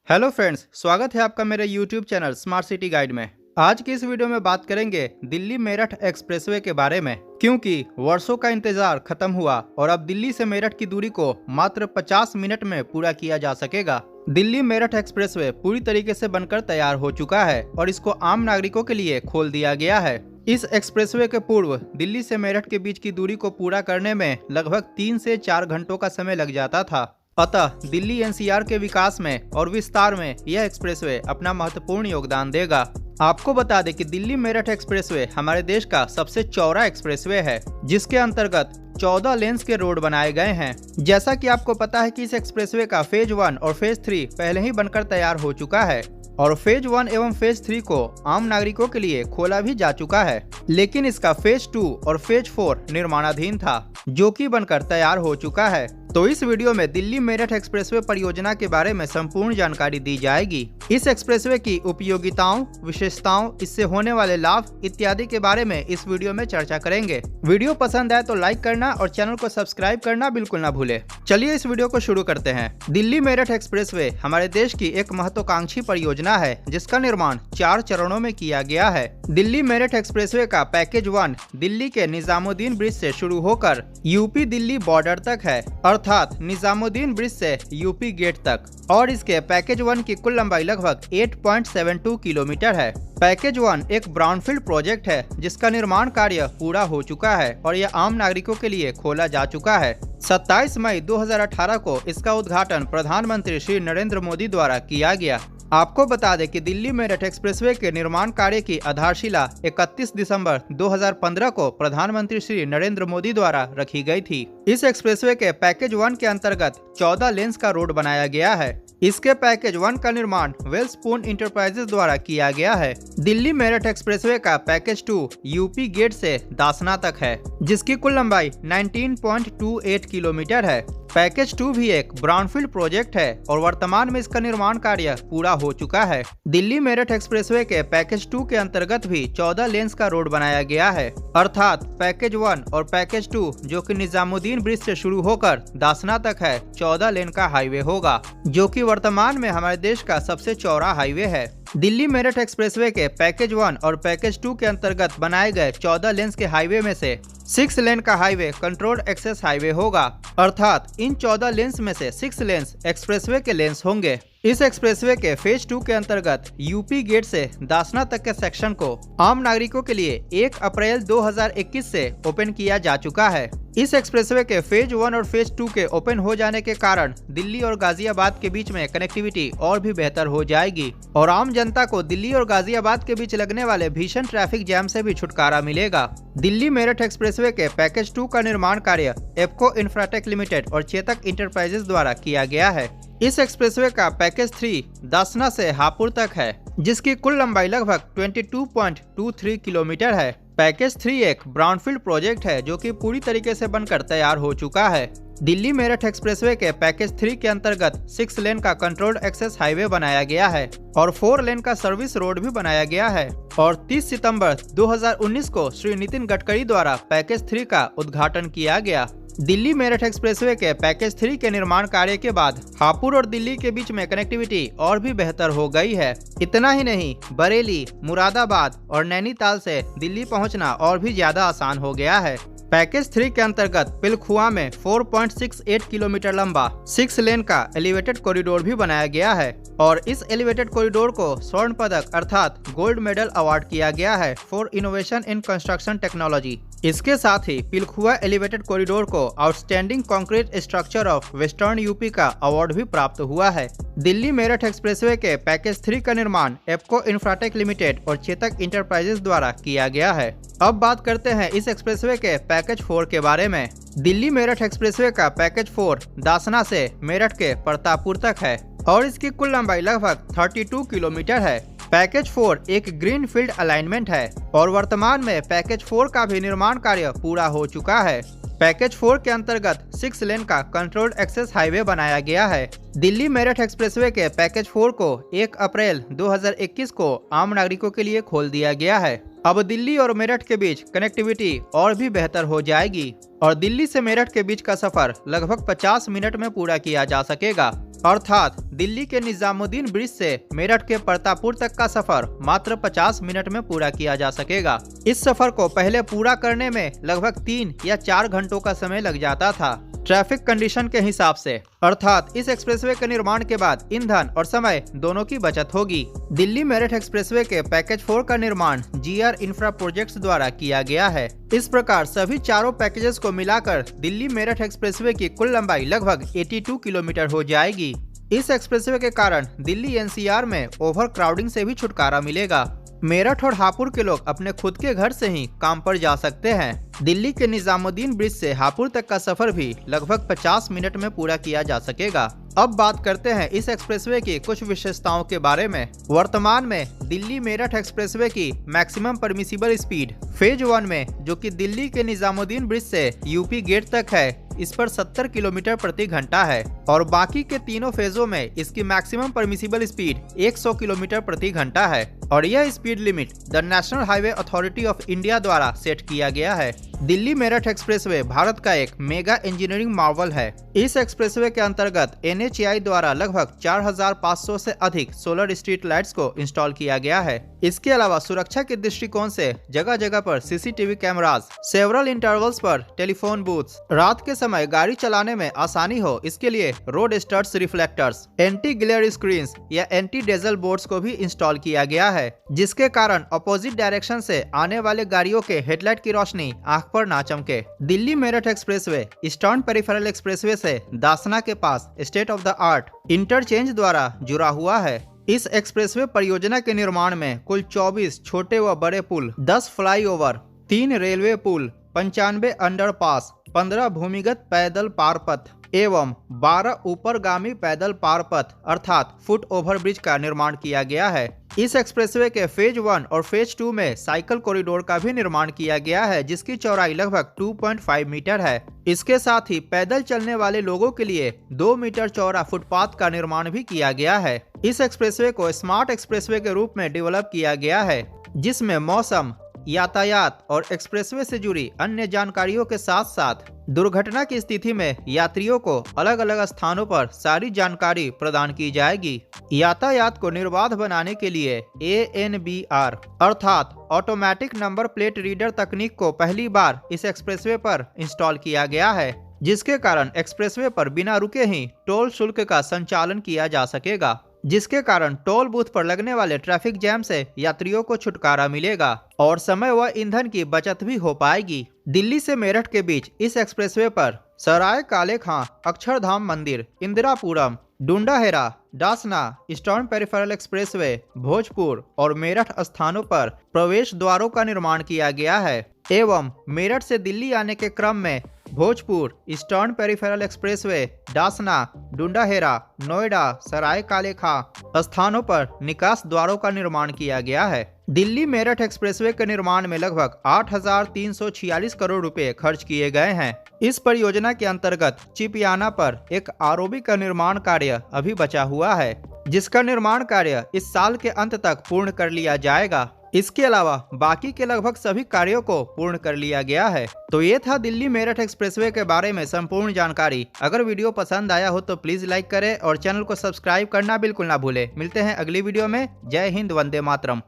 Hello friends, स्वागत है आपका मेरे YouTube channel smart city guide में। आज की इस वीडियो में बात करेंगे दिल्ली मेरठ एक्सप्रेसवे के बारे में, क्योंकि वर्षों का इंतजार खत्म हुआ और अब दिल्ली से मेरठ की दूरी को मात्र 50 मिनट में पूरा किया जा सकेगा। दिल्ली मेरठ एक्सप्रेसवे पूरी तरीके से बनकर तैयार हो चुका है और इसको आम नागरिकों के लिए खोल दिया गया है। इस एक्सप्रेसवे के पूर्व दिल्ली से मेरठ के बीच की दूरी को पूरा करने में लगभग 3 से 4 घंटों का समय लग जाता था। अतः दिल्ली एनसीआर के विकास में और विस्तार में यह एक्सप्रेसवे अपना महत्वपूर्ण योगदान देगा। आपको बता दें कि दिल्ली मेरठ एक्सप्रेसवे हमारे देश का सबसे चौड़ा एक्सप्रेसवे है, जिसके अंतर्गत 14 लेन्स के रोड बनाए गए हैं। जैसा कि आपको पता है कि इस एक्सप्रेसवे का फेज 1 और फेज 3 पहले ही बनकर तैयार हो चुका है और फेज 1 एवं फेज 3 को आम नागरिकों के लिए खोला भी जा चुका है, लेकिन इसका फेज 2 और फेज 4 निर्माणाधीन था, जो कि बनकर तैयार हो चुका है। तो इस वीडियो में दिल्ली मेरठ एक्सप्रेसवे परियोजना के बारे में संपूर्ण जानकारी दी जाएगी। इस एक्सप्रेसवे की उपयोगिताओं, विशेषताओं, इससे होने वाले लाभ इत्यादि के बारे में इस वीडियो में चर्चा करेंगे। वीडियो पसंद आए तो लाइक करना और चैनल को सब्सक्राइब करना बिल्कुल ना भूले। चलिए इस वीडियो को शुरू करते हैं। दिल्ली मेरठ एक्सप्रेसवे हमारे देश की एक महत्वाकांक्षी परियोजना है, जिसका निर्माण 4 चरणों में किया गया है। दिल्ली मेरठ एक्सप्रेसवे का पैकेज 1 दिल्ली के निजामुद्दीन ब्रिज से शुरू होकर यूपी दिल्ली बॉर्डर तक है, अर्थात निजामुद्दीन ब्रिज से यूपी गेट तक, और इसके पैकेज 1 की कुल लंबाई लगभग 8.72 किलोमीटर है। पैकेज 1 एक ब्राउनफील्ड प्रोजेक्ट है, जिसका निर्माण कार्य पूरा हो चुका है और यह आम नागरिकों के लिए खोला जा चुका है। 27 मई 2018 को इसका उद्घाटन प्रधानमंत्री श्री नरेंद्र मोदी द्वारा किया गया। आपको बता दें कि दिल्ली मेरठ एक्सप्रेसवे के निर्माण कार्य की आधारशिला 31 दिसंबर 2015 को प्रधानमंत्री श्री नरेंद्र मोदी द्वारा रखी गई थी। इस एक्सप्रेसवे के पैकेज 1 के अंतर्गत 14 लेन्स का रोड बनाया गया है। इसके पैकेज 1 का निर्माण वेल्सपून इंटरप्राइजेज द्वारा किया गया है। दिल्ली मेरठ एक्सप्रेसवे का पैकेज 2 यूपी गेट से दासना तक है, जिसकी कुल लंबाई 19.28 किलोमीटर है। पैकेज 2 भी एक ब्राउनफील्ड प्रोजेक्ट है और वर्तमान में इसका निर्माण कार्य पूरा हो चुका है। दिल्ली मेरठ एक्सप्रेसवे के पैकेज 2 के अंतर्गत भी 14 लेन्स का रोड बनाया गया है, अर्थात पैकेज 1 और पैकेज 2, जो कि निजामुद्दीन ब्रिज से शुरू होकर दासना तक है, 14 लेन का हाईवे होगा, जो कि वर्तमान में हमारे देश का सबसे चौड़ा हाईवे है। दिल्ली मेरठ एक्सप्रेसवे के पैकेज 1 और पैकेज 2 के अंतर्गत बनाए गए 14 लेन्स के हाईवे में से 6 लेन का हाईवे कंट्रोल्ड एक्सेस हाईवे होगा, अर्थात इन 14 लेन्स में से 6 लेन्स एक्सप्रेसवे के लेन्स होंगे। इस एक्सप्रेसवे के फेज 2 के अंतर्गत यूपी गेट से दासना तक के सेक्शन को आम नागरिकों के लिए 1 अप्रैल 2021 से ओपन किया जा चुका है। इस एक्सप्रेसवे के फेज 1 और फेज 2 के ओपन हो जाने के कारण दिल्ली और गाजियाबाद के बीच में कनेक्टिविटी और भी बेहतर हो जाएगी और आम जनता को दिल्ली और गाजियाबाद के बीच लगने वाले भीषण ट्रैफिक जैम से भी छुटकारा मिलेगा। दिल्ली मेरठ एक्सप्रेसवे के पैकेज 2 का निर्माण कार्य एप्को इंफ्राटेक लिमिटेड और चेतक इंटरप्राइजेज द्वारा किया गया है। इस एक्सप्रेसवे का पैकेज 3 दासना से हापुड़ तक है, जिसकी कुल लंबाई लगभग 22.23 किलोमीटर है। पैकेज 3 एक ब्राउनफील्ड प्रोजेक्ट है, जो कि पूरी तरीके से बनकर तैयार हो चुका है। दिल्ली मेरठ एक्सप्रेसवे के पैकेज 3 के अंतर्गत 6 लेन का कंट्रोल्ड एक्सेस हाईवे बनाया गया है और 4 लेन का सर्विस रोड भी बनाया गया है और 30 सितंबर 2019 को श्री नितिन गडकरी द्वारा पैकेज 3 का उद्घाटन किया गया। दिल्ली मेरठ एक्सप्रेसवे के पैकेज 3 के निर्माण कार्य के बाद हापुड़ और दिल्ली के बीच में कनेक्टिविटी और भी बेहतर हो गई है। इतना ही नहीं, बरेली, मुरादाबाद और नैनीताल से दिल्ली पहुंचना और भी ज्यादा आसान हो गया है। पैकेज 3 के अंतर्गत पिलखुआ में 4.68 किलोमीटर लंबा 6 लेन का एलिवेटेड कॉरिडोर भी बनाया गया है और इस एलिवेटेड कॉरिडोर को स्वर्ण पदक अर्थात गोल्ड मेडल अवार्ड किया गया है for innovation in construction technology. इसके साथ ही पिलखुआ एलिवेटेड कॉरिडोर को outstanding concrete structure of western UP का अवार्ड भी प्राप्त हुआ है। दिल्ली मेरठ एक्सप्रेसवे के पैकेज 3 का निर्माण एप्को इंफ्राटेक लिमिटेड और चेतक इंटरप्राइजेज द्वारा किया गया है। अब बात करते हैं इस एक्सप्रेसवे के पैकेज 4 के बारे में। दिल्ली मेरठ एक्सप्रेसवे का पैकेज 4 दासना से मेरठ के प्रतापपुर तक है और इसकी कुल लंबाई लगभग 32 किलोमीटर है। पैकेज 4 एक ग्रीन फील्ड अलाइनमेंट है और वर्तमान में पैकेज 4 का भी निर्माण कार्य पूरा हो चुका है। पैकेज 4 के अंतर्गत 6 लेन का कंट्रोल्ड एक्सेस हाईवे बनाया गया है। दिल्ली मेरठ एक्सप्रेसवे के पैकेज 4 को 1 अप्रैल 2021 को आम नागरिकों के लिए खोल दिया गया है। अब दिल्ली और मेरठ के बीच कनेक्टिविटी और भी बेहतर हो जाएगी और दिल्ली से मेरठ के बीच का सफर लगभग 50 मिनट में पूरा किया जा सकेगा। अर्थात दिल्ली के निजामुद्दीन ब्रिज से मेरठ के प्रतापपुर तक का सफर मात्र 50 मिनट में पूरा किया जा सकेगा। इस सफर को पहले पूरा करने में लगभग 3 या 4 घंटों का समय लग जाता था ट्रैफिक कंडीशन के हिसाब से। अर्थात इस एक्सप्रेसवे के निर्माण के बाद ईंधन और समय दोनों की बचत होगी। दिल्ली मेरठ एक्सप्रेसवे के पैकेज 4 का निर्माण GR इंफ्रा प्रोजेक्ट्स द्वारा किया गया है। इस प्रकार सभी चारों पैकेजेस को मिलाकर दिल्ली मेरठ एक्सप्रेसवे की कुल लंबाई लगभग 82 किलोमीटर हो जाएगी। इस एक्सप्रेसवे के कारण दिल्ली NCR में ओवर क्राउडिंग से भी छुटकारा मिलेगा। मेरठ और हापुड़ के लोग अपने खुद के घर से ही काम पर जा सकते हैं। दिल्ली के निजामुद्दीन ब्रिज से हापुड़ तक का सफर भी लगभग 50 मिनट में पूरा किया जा सकेगा। अब बात करते हैं इस एक्सप्रेसवे की कुछ विशेषताओं के बारे में। वर्तमान में दिल्ली मेरठ एक्सप्रेसवे की मैक्सिमम परमिसिबल स्पीड फेज 1 में, जो कि दिल्ली के निजामुद्दीन ब्रिज से यूपी गेट तक है, इस पर 70 किलोमीटर प्रति घंटा है और बाकी के तीनों फेजों में इसकी मैक्सिमम परमिसिबल स्पीड 100 किलोमीटर प्रति घंटा है और यह speed limit the national highway authority of India द्वारा सेट किया गया है। दिल्ली मेरठ एक्सप्रेसवे भारत का एक मेगा इंजीनियरिंग मार्वल है। इस एक्सप्रेसवे के अंतर्गत NHAI द्वारा लगभग 4500 से अधिक सोलर स्ट्रीट लाइट्स को इंस्टॉल किया गया है। इसके अलावा सुरक्षा के दृष्टिकोण से जगह जगह पर CCTV कैमरास, सेवरल इंटरवल्स पर टेलीफोन बूथ्स, रात के समय गाड़ी चलाने में आसानी हो इसके लिए road studs reflectors, anti glare screens या एंटी डेजल बोर्ड्स को भी इंस्टॉल किया गया है, जिसके कारण अपोजिट डायरेक्शन से आने वाले गाड़ियों के हेडलाइट की रोशनी आंख पर ना चमके। Delhi Meerut expressway eastern peripheral expressway से दासना के पास state of the art interchange द्वारा जुड़ा हुआ है। इस एक्सप्रेसवे परियोजना के निर्माण में कुल 24 छोटे व बड़े पुल, 10 फ्लाईओवर, 3 रेलवे पुल, 95 अंडरपास, 15 भूमिगत पैदल पारपथ एवं 12 ऊपरगामी पैदल पारपथ अर्थात फुट ओवर ब्रिज का निर्माण किया गया है। इस एक्सप्रेसवे के फेज 1 और फेज 2 में साइकिल कॉरिडोर का भी निर्माण किया गया है, जिसकी चौड़ाई लगभग 2.5 मीटर है। इसके साथ ही पैदल चलने वाले लोगों के लिए 2 मीटर चौड़ा फुटपाथ का निर्माण भी किया गया है। इस एक्सप्रेसवे को स्मार्ट एक्सप्रेसवे के रूप में डेवलप किया गया है, जिसमें मौसम, यातायात और एक्सप्रेसवे से जुड़ी अन्य जानकारियों के साथ साथ दुर्घटना की स्थिति में यात्रियों को अलग अलग स्थानों पर सारी जानकारी प्रदान की जाएगी। यातायात को निर्बाध बनाने के लिए ANBR अर्थात ऑटोमेटिक नंबर प्लेट रीडर तकनीक को पहली बार इस एक्सप्रेसवे पर इंस्टॉल किया गया है, जिसके कारण एक्सप्रेसवे पर बिना रुके ही टोल शुल्क का संचालन किया जा सकेगा, जिसके कारण टोल बूथ पर लगने वाले ट्रैफिक जैम से यात्रियों को छुटकारा मिलेगा और समय व ईंधन की बचत भी हो पाएगी। दिल्ली से मेरठ के बीच इस एक्सप्रेसवे पर सराय काले खां, अक्षरधाम मंदिर, Indirapuram, Dundahera, Dasna, eastern peripheral expressway, Bhojpur और मेरठ स्थानों पर प्रवेश द्वारों का निर्माण किया गया है एवं मेरठ से दिल्ली आने के क्रम में Bhojpur, eastern peripheral expressway, Dasna, Dundahera, Noida, Sarai Kale Khan स्थानों पर निकास द्वारों का निर्माण किया गया है। दिल्ली मेरठ एक्सप्रेसवे के निर्माण में लगभग 8,346 करोड़ रुपए खर्च किए गए हैं। इस परियोजना के अंतर्गत चिपियाना पर एक ROB का निर्माण कार्य अभी बचा हुआ है, जिसका निर्माण कार्य इस साल के अंत तक पूर्ण कर लिया जाएगा। इसके अलावा बाकी के लगभग सभी कार्यों को पूर्ण कर लिया गया है। तो ये था दिल्ली मेरठ एक्सप्रेसवे के बारे में संपूर्ण जानकारी। अगर वीडियो पसंद आया हो तो प्लीज लाइक करें और चैनल को सब्सक्राइब करना बिल्कुल ना भूलें। मिलते हैं अगली वीडियो में। जय हिंद, वंदे मातरम।